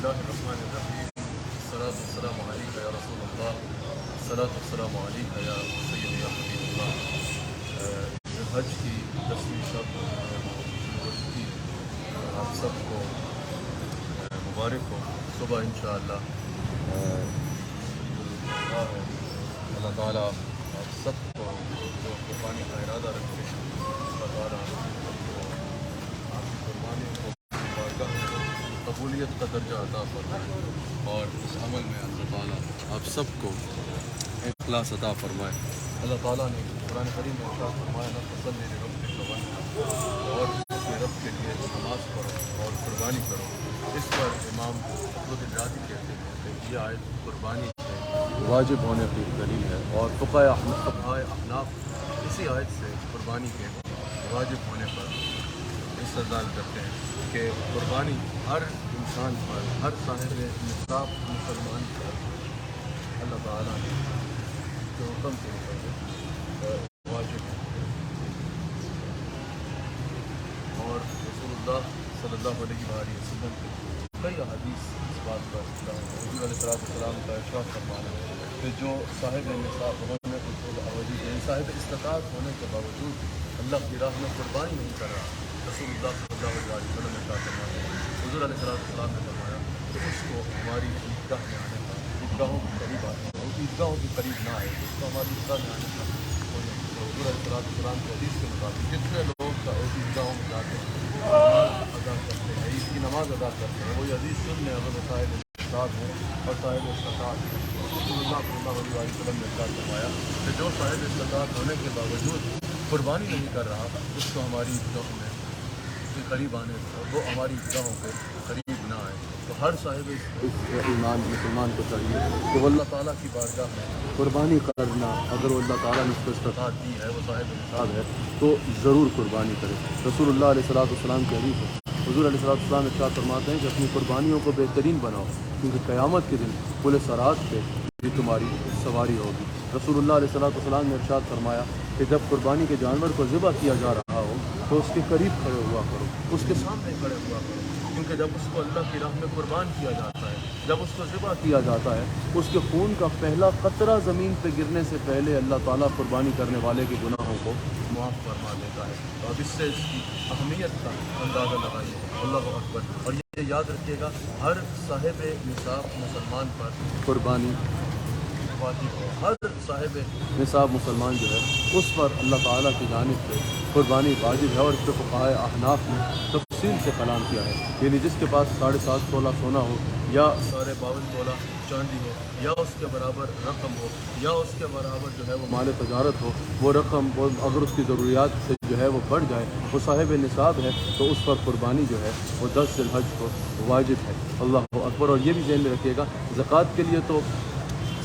الله الرحمن الرحيم. الصلاة والسلام عليك يا رسول الله، الصلاة والسلام عليك يا سيدي يا حبيب الله. حج کی 10ویں شب شروع ہو چکی ہے. آپ سب کو مبارک ہو. صبح انشاءاللہ اللہ تعالیٰ آپ سب کو جو قربانی کا ارادہ رکھتے ہیں اللہ تعالیٰ آپ کو آپ کی قربانی کو بارگاہ میں قبولیت کا درجہ عطا فرمائے اور اس عمل میں اللہ تعالیٰ آپ سب کو اخلاص عطا فرمائے. اللہ تعالیٰ نے قرآن کریم میں ارشاد فرمایا نہ تسلی رب کے قبل اور اپنے رب کے لیے نماز پڑھو اور قربانی کرو. اس پر امام خود الرادی کہتے ہیں کہ یہ آیت قربانی سے واجب ہونے کی دلیل ہے اور فقہائے احناف اسی آیت سے قربانی کے واجب ہونے پر استدلال کرتے ہیں کہ قربانی ہر انسان پر ہر صاحب نصاب مسلمان پر اللہ تعالیٰ نے جو حکم کے واجب ہے. اور رسول اللہ صلی اللہ علیہ وآلہ وسلم کے کئی احادیث اس بات پر حضور علیہ السلام کا ارشاد فرمانا ہے کہ جو صاحب نصاب ہونے کے باوجود صاحب استطاعت ہونے کے باوجود اللہ کی راہ میں قربانی نہیں کر رہا، رسول اللہ صلی اللہ علیہ وسلم نے ارشاد فرمایا حضور علیہ السلام نے فرمایا کہ اس کو ہماری عیدگاہ میں آنے کا عیدگاہوں کے قریب آنے کا عیدگاہوں کے قریب نہ آئے اس کو ہماری عیدگاہ میں آنے کا حضور علیہ السلام کے حدیث کے مطابق جتنے لوگ عیدگاہوں میں جاتے ہیں نماز ادا کرتے ہیں عید کی نماز ادا کرتے ہیں وہ یہ حدیث سن لیں اگر وہ صاحب استطاعت ہیں اور صاحب استطاعت ہیں. رسول اللہ صلی اللہ علیہ وسلم نے ارشاد فرمایا کہ جو صاحب استطاعت ہونے کے باوجود قربانی نہیں کر رہا اس کو ہماری عیدگاہوں میں کے قریب آنے وہ ہماری عیدگاہوں کے قریب نہ آئے. تو ہر صاحب ایمان مسلمان کو چاہیے کہ وہ اللہ تعالیٰ کی بارگاہ میں قربانی کرنا اگر وہ اللہ تعالیٰ نے اس کو استطاعت دی ہے وہ صاحب نصاب ہے تو ضرور قربانی کرے. رسول اللہ علیہ السلام کے حدیث ہے حضور علیہ السلام ارشاد فرماتے ہیں کہ اپنی قربانیوں کو بہترین بناؤ کیونکہ قیامت کے دن پل صراط پہ بھی تمہاری سواری ہوگی. رسول اللہ علیہ السلام نے ارشاد فرمایا کہ جب قربانی کے جانور کو ذبح کیا جا رہا ہو تو اس کے قریب کھڑے ہوا کرو، اس کے سامنے کھڑے ہوا کرو کیونکہ جب اس کو اللہ کی راہ میں قربان کیا جاتا ہے جب اس کو ذبح کیا جاتا ہے اس کے خون کا پہلا قطرہ زمین پہ گرنے سے پہلے اللہ تعالیٰ قربانی کرنے والے کے گناہوں کو معاف فرما دیتا ہے. تو اب اس سے اس کی اہمیت کا اندازہ لگائیے. اللہ اکبر. اور یہ یاد رکھیے گا ہر صاحب نصاب مسلمان پر قربانی واجب ہے. ہر صاحب نصاب مسلمان جو ہے اس پر اللہ تعالیٰ کی جانب سے قربانی واجب ہے اور اس پہ فقہائے احناف نے تفصیل سے کلام کیا ہے. یعنی جس کے پاس 7.5 تولہ سونا ہو یا 52 تولہ چاندی ہو یا اس کے برابر رقم ہو یا اس کے برابر جو ہے وہ مال تجارت ہو وہ رقم وہ اگر اس کی ضروریات سے جو ہے وہ بڑھ جائے وہ صاحب نصاب ہے تو اس پر قربانی جو ہے وہ 10 ذی الحج کو واجب ہے. اللہ اکبر. اور یہ بھی ذہن میں رکھیے گا زکوٰۃ کے لیے تو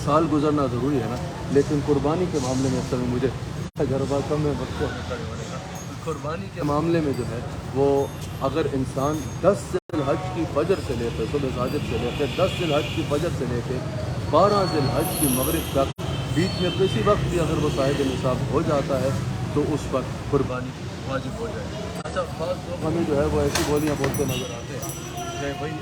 سال گزرنا ضروری ہے نا لیکن قربانی کے معاملے میں اصل میں مجھے تجربہ کم ہے قربانی کے معاملے میں جو ہے وہ اگر انسان 10 ذی الحج کی فجر سے لے کے صبح صادق سے لے کے 10 ذی الحج کی فجر سے لے کے 12 ذی الحج کی مغرب تک بیچ میں کسی وقت بھی اگر وہ صاحب نصاب ہو جاتا ہے تو اس پر قربانی واجب ہو جائے. اچھا بعض لوگ ہمیں جو ہے وہ ایسی بولیاں بولتے نظر آتے ہیں کہ بھائی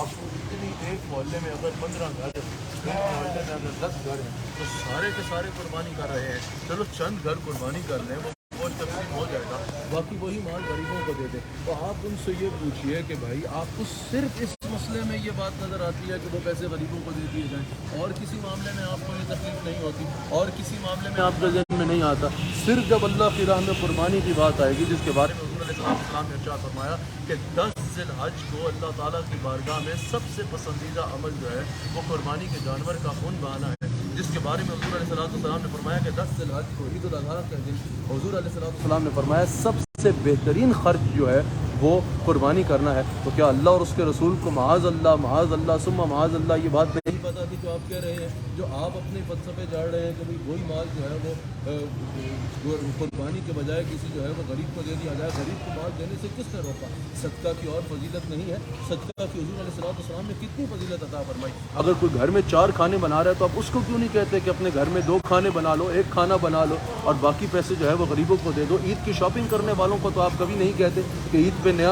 آپ اتنی ایک محلے میں اگر 15 گھر ہیں ایک محلے میں اگر 10 گھر ہیں تو سارے کے سارے قربانی کر رہے ہیں. چلو چند گھر قربانی کر لیں وہ تقسیم ہو جائے گا باقی وہی مال غریبوں کو دے دیں. تو آپ ان سے یہ پوچھئے کہ بھائی آپ کو صرف اس مسئلے میں یہ بات نظر آتی ہے کہ وہ پیسے غریبوں کو دے دیے جائیں اور کسی معاملے میں آپ کو یہ تکلیف نہیں ہوتی اور کسی معاملے میں آپ کے ذہن میں نہیں آتا. صرف جب اللہ کی راہ میں قربانی کی بات آئے گی جس کے بارے میں حضور علیہ السلام نے ارشاد فرمایا کہ 10 ذی الحج کو اللہ تعالیٰ کی بارگاہ میں سب سے پسندیدہ عمل جو ہے وہ قربانی کے جانور کا خون بہانا ہے جس کے بارے میں حضور علیہ السلام نے فرمایا کہ 10 ذی الحج کو عید الاضحیٰ کے دن حضور علیہ السلام نے فرمایا سب سے بہترین خرچ جو ہے وہ قربانی کرنا ہے. تو کیا اللہ اور اس کے رسول کو معاذ اللہ ثم معاذ اللہ یہ بات نہیں پتا تھی جو آپ کہہ رہے ہیں جو آپ اپنے فلسفے جاڑ رہے ہیں کہ بھائی وہی مال جو ہے وہ قربانی کے بجائے کسی جو ہے وہ غریب کو دے دیا جائے. غریب کو مال دینے سے کس نے روکا؟ صدقہ کی اور فضیلت نہیں ہے؟ صدقہ کی حضور علیہ السلام نے کتنی فضیلت عطا فرمائی. اگر کوئی گھر میں 4 کھانے بنا رہا ہے تو آپ اس کو کیوں نہیں کہتے کہ اپنے گھر میں 2 کھانے بنا لو 1 کھانا بنا لو اور باقی پیسے جو ہے وہ غریبوں کو دے دو. عید کی شاپنگ کرنے والوں کو تو آپ کبھی نہیں کہتے کہ عید پہ نیا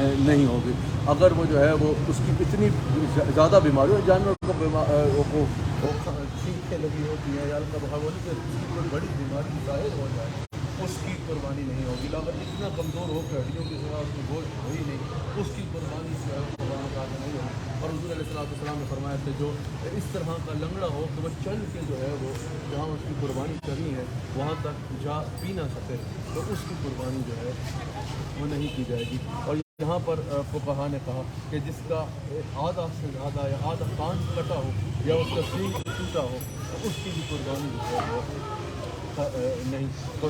نہیں ہوگی. اگر وہ جو ہے وہ اس کی اتنی زیادہ بیماری ہو, جانور کو چھینکیں لگی ہوتی ہیں یا القبول کہ کوئی بڑی بیماری ظاہر ہو جائے, اس کی قربانی نہیں ہوگی. اگر اتنا کمزور ہو کہ ہڈیوں کی سوا اس میں گوشت ہو ہی نہیں, اس کی قربانی جو ہے قربان تعالیٰ نہیں ہوگی. اور حضور علیہ السلام نے فرمایا کہ جو اس طرح کا لنگڑا ہو کہ وہ چل کے جو ہے وہ جہاں اس کی قربانی کرنی ہے وہاں تک جا پی نہ سکے, تو اس کی قربانی جو ہے وہ نہیں کی جائے گی. اور یہاں پر فقہا نے کہا کہ جس کا آدھا سے زیادہ یا آدھا کان کٹا ہو یا اس کا سینگ ٹوٹا ہو تو اس کی بھی قربانی جو ہے وہ نہیں. تو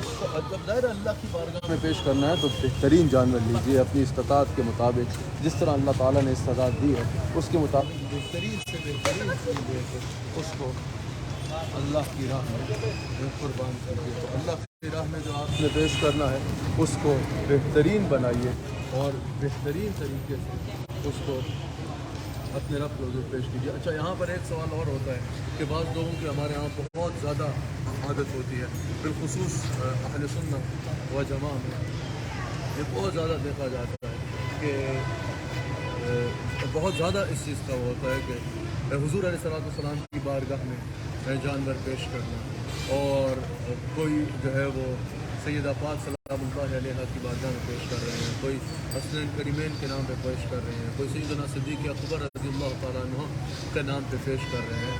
جب ظاہر اللہ کی بارگاہ میں پیش کرنا ہے تو بہترین جانور لیجیے اپنی استطاعت کے مطابق, جس طرح اللہ تعالیٰ نے استطاعت دی ہے اس کے مطابق بہترین سے بہترین چیز لے کے اس کو اللہ کی راہ میں قربان کریے. تو اللہ کی راہ میں جو آپ نے پیش کرنا ہے اس کو بہترین بنائیے اور بہترین طریقے سے اس کو اپنے رب کو حضور پیش کیجیے. اچھا, یہاں پر ایک سوال اور ہوتا ہے کہ بعض لوگوں کی ہمارے یہاں بہت زیادہ عادت ہوتی ہے, بالخصوص اہل سنت و جماعت میں یہ بہت زیادہ دیکھا جاتا ہے کہ بہت زیادہ اس چیز کا وہ ہوتا ہے کہ حضور علیہ السلام کی بارگاہ میں جانور پیش کرنا, اور کوئی جو ہے وہ سیدہ پاک سلام اللہ علیہ کی بارگاہ میں پیش کر رہے ہیں, کوئی حسنین کریمین کے نام پہ پیش کر رہے ہیں, کوئی سیدنا صدیق اکبر رضی اللہ تعالیٰ عنہ کے نام پہ پیش کر رہے ہیں,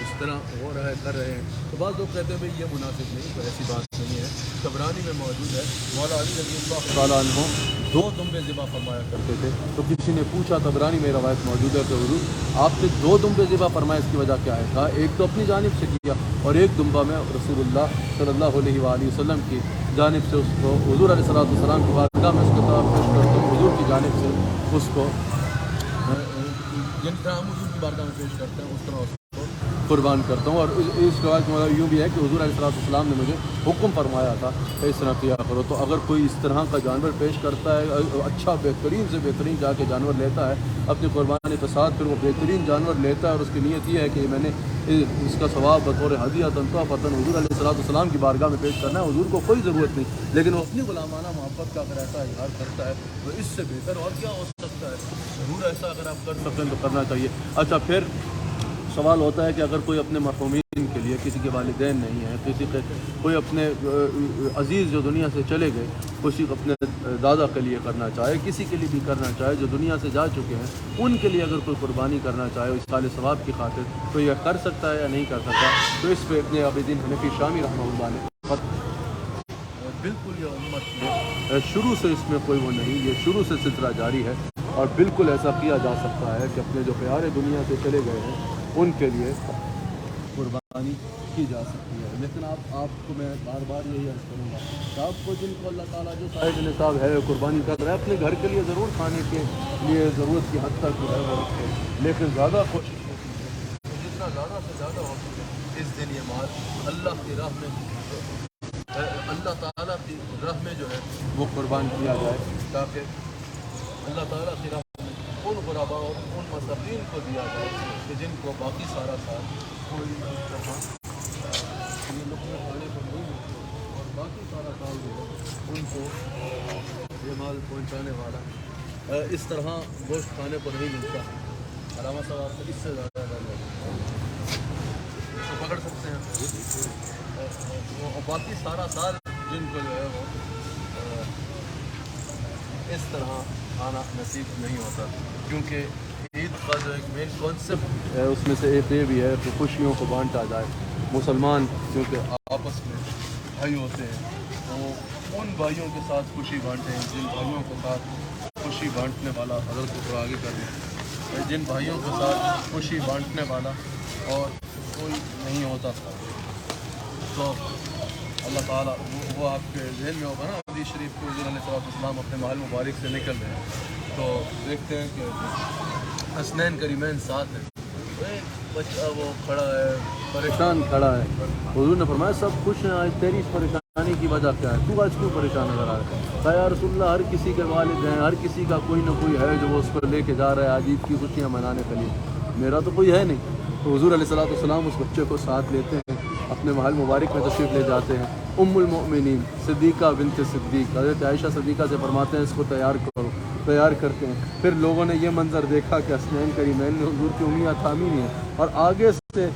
اس طرح ہو رہا ہے کر رہے ہیں. تو بعض لوگ کہتے ہیں بھائی یہ مناسب نہیں, تو ایسی بات نہیں ہے. طبرانی میں موجود ہے مولا علی رضی اللہ تعالیٰ عنہ 2 دمبے ذبح فرمایا کرتے تھے. تو کسی نے پوچھا, طبرانی میں روایت موجود ہے کہ حضور آپ نے 2 دمبے ذبح فرمائے, اس کی وجہ کیا ہے؟ کہا ایک تو اپنی جانب سے کیا اور ایک دمبا میں رسول اللہ صلی اللہ علیہ وآلہ وسلم کی جانب سے اس کو حضور علیہ السلام کی بارگاہ میں اس کو طرف پیش کرتا ہوں, حضور کی جانب سے اس کو جن طرح ہم حضور کی بارگاہ میں پیش کرتے ہیں اس طرح اس کو قربان کرتا ہوں. اور اس کے بعد یوں بھی ہے کہ حضور علیہ السلام نے مجھے حکم فرمایا تھا کہ اس طرح کیا کرو. تو اگر کوئی اس طرح کا جانور پیش کرتا ہے, اچھا بہترین سے بہترین جا کے جانور لیتا ہے اپنی قربانی کے ساتھ, پھر وہ بہترین جانور لیتا ہے اور اس کی نیت یہ ہے کہ میں نے اس کا ثواب بطور ہدیہ تحفۃ حضور علیہ السلام کی بارگاہ میں پیش کرنا ہے. حضور کو کوئی ضرورت نہیں, لیکن وہ اپنی غلامانہ محبت کا اگر ایسا اظہار کرتا ہے تو اس سے بہتر اور کیا ہو سکتا ہے. ضرور ایسا اگر آپ کر سکتے ہیں تو کرنا چاہیے. اچھا, پھر سوال ہوتا ہے کہ اگر کوئی اپنے مرحومین کے لیے, کسی کے والدین نہیں ہیں, کسی کے کوئی اپنے عزیز جو دنیا سے چلے گئے کسی اپنے دادا کے لیے کرنا چاہے, کسی کے لیے بھی کرنا چاہے جو دنیا سے جا چکے ہیں, ان کے لیے اگر کوئی قربانی کرنا چاہے اس سال ثواب کی خاطر, تو یہ کر سکتا ہے یا نہیں کر سکتا؟ تو اس پہ ابن عابدین حنفی شامی رحمہ اللہ نے بالکل یہ امت میں شروع سے اس میں کوئی وہ نہیں, یہ شروع سے سلسلہ جاری ہے اور بالکل ایسا کیا جا سکتا ہے کہ اپنے جو پیارے دنیا سے چلے گئے ہیں ان کے لیے قربانی کی جا سکتی ہے. لیکن آپ کو میں بار بار یہی عرض کروں گا کہ آپ کو جن کو اللہ تعالیٰ جو صاحب نصاب ہے قربانی کر رہا ہے, اپنے گھر کے لیے ضرور کھانے کے لیے ضرورت کی حد تک جو ہے وہ رکھے, لیکن زیادہ کوشش جتنا زیادہ سے زیادہ ہو سکے اس دن یہ مال اللہ کی راہ میں, اللہ تعالیٰ کی راہ میں جو ہے وہ قربان کیا جائے, تاکہ اللہ تعالیٰ کی راہ میں ان غربا اور ان مساکین کو دیا جائے کہ جن کو باقی سارا سال کوئی یہ لقمے کھانے کو نہیں ملتے, اور باقی سارا سال جو ہے ان کو یہ مال پہنچانے والا اس طرح گوشت کھانے کو نہیں ملتا. علامہ صاحب آپ کو اس سے زیادہ پکڑ سکتے ہیں, اور باقی سارا سال جن کو جو ہے وہ اس طرح کھانا نصیب نہیں ہوتا, کیونکہ عید کا جو ایک مین کانسیپٹ ہے اس میں سے ایک یہ بھی ہے کہ خوشیوں کو بانٹا جائے. مسلمان کیونکہ آپس میں بھائی ہوتے ہیں, تو ان بھائیوں کے ساتھ خوشی بانٹیں جن بھائیوں کے ساتھ خوشی بانٹنے والا, حضرت کو آگے کر دیں, جن بھائیوں کے ساتھ خوشی بانٹنے والا اور کوئی نہیں ہوتا تھا, تو اللہ تعالیٰ وہ آپ کے ذہن میں ہوگا نا حدیث شریف کے حضور علیہ السلام اپنے محل مبارک سے نکل رہے ہیں, تو دیکھتے ہیں کہ حسنین کریمین ساتھ ہیں, ایک بچہ وہ کھڑا ہے پریشان کھڑا ہے, حضور نے فرمایا سب خوش ہیں, آج تیری اس پریشانی کی وجہ کیا ہے, تو آج کیوں پریشان نظر آ رہا ہے؟ کہا یا رسول اللہ ہر کسی کے والد ہیں, ہر کسی کا کوئی نہ کوئی ہے جو وہ اس کو لے کے جا رہا ہے آج عید کی خوشیاں منانے کے لیے, میرا تو کوئی ہے نہیں. تو حضور علیہ السلام اس بچے کو ساتھ لیتے ہیں, اپنے محل مبارک میں تشریف لے جاتے ہیں. ام المؤمنین صدیقہ بنت صدیق حضرت عائشہ صدیقہ سے فرماتے ہیں اس کو تیار کرو, تیار کرتے ہیں۔ پھر لوگوں نے یہ منظر دیکھا کہ حسنین کریمین نے حضور کی انگلیاں تھامی نہیں ہیں، اور آگے سے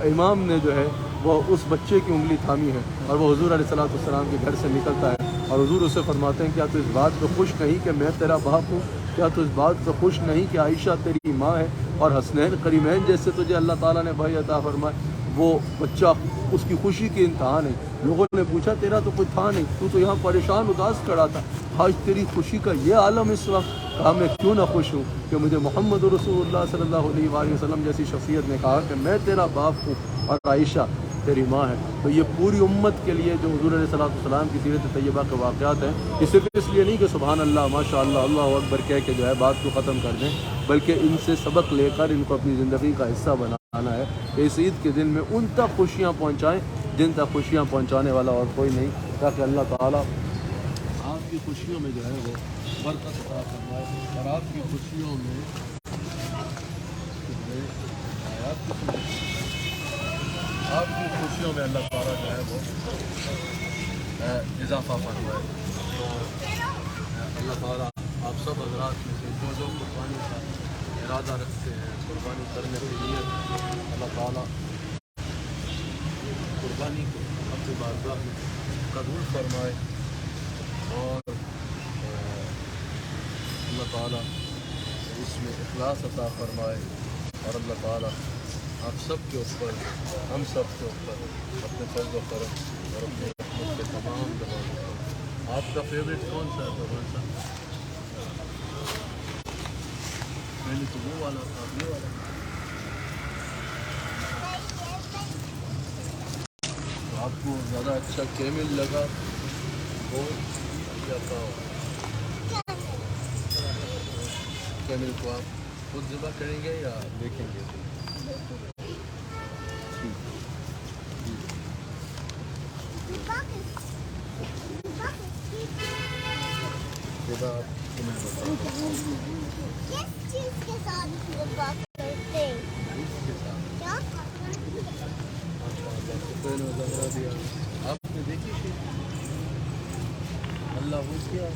امام نے جو ہے وہ اس بچے کی انگلی تھامی ہے، اور وہ حضور علیہ السلام کے گھر سے نکلتا ہے، اور حضور اسے فرماتے ہیں کیا تو اس بات پہ خوش نہیں کہ میں تیرا باپ ہوں؟ کیا تو اس بات پہ خوش نہیں کہ عائشہ تیری ماں ہے؟ اور حسنین کریمین جیسے تجھے اللہ تعالیٰ نے بھائی عطا فرمائے، وہ بچہ اس کی خوشی کی انتہا نہیں۔ لوگوں نے پوچھا تیرا تو کوئی تھا نہیں، تو یہاں پریشان اداس کھڑا تھا، آج تیری خوشی کا یہ عالم اس وقت۔ کہا میں کیوں نہ خوش ہوں کہ مجھے محمد رسول اللہ صلی اللہ علیہ وآلہ وسلم جیسی شخصیت نے کہا کہ میں تیرا باپ ہوں اور عائشہ تیری ماں ہے۔ تو یہ پوری امت کے لیے جو حضور علیہ السلام کی سیرت طیبہ کے واقعات ہیں، یہ صرف اس لیے نہیں کہ سبحان اللہ ماشاء اللہ اللہ اکبر کہہ کے جو ہے بات کو ختم کر دیں، بلکہ ان سے سبق لے کر ان کو اپنی زندگی کا حصہ بنانا ہے کہ اس عید کے دن میں ان تک خوشیاں پہنچائیں جن تک خوشیاں پہنچانے والا اور کوئی نہیں، تاکہ اللہ تعالیٰ آپ کی خوشیوں میں جو ہے وہ برکت عطا فرمائے، اور آپ کی خوشیوں میں اللہ تعالیٰ جو ہے وہ اضافہ فرمائے۔ تو اللہ تعالیٰ آپ سب حضرات میں سے جو قربانی کا ارادہ رکھتے ہیں، قربانی کرنے کی نیت، اللہ تعالیٰ قربانی کو اپنی بارگاہ میں قبول فرمائے، اور اللہ تعالیٰ اس میں اخلاص عطا فرمائے، اور اللہ تعالیٰ آپ سب کے اوپر، ہم سب کے اوپر اپنے فضل و کرم اور اپنے رحمت کے تمام دروازے پر۔ آپ کا فیوریٹ کون سا ہے بھگوان صاحب؟ پہلے تو وہ والا تھا، یہ والا تو آپ کو زیادہ اچھا کیمل لگا وہ یا کیمل کو آپ خود ذبح کریں گے یا دیکھیں گے؟ کس چیز کے ساتھ ذبح کرتے ہیں؟ کیا؟ آپ نے دیکھی تھی اللہ ہو کیا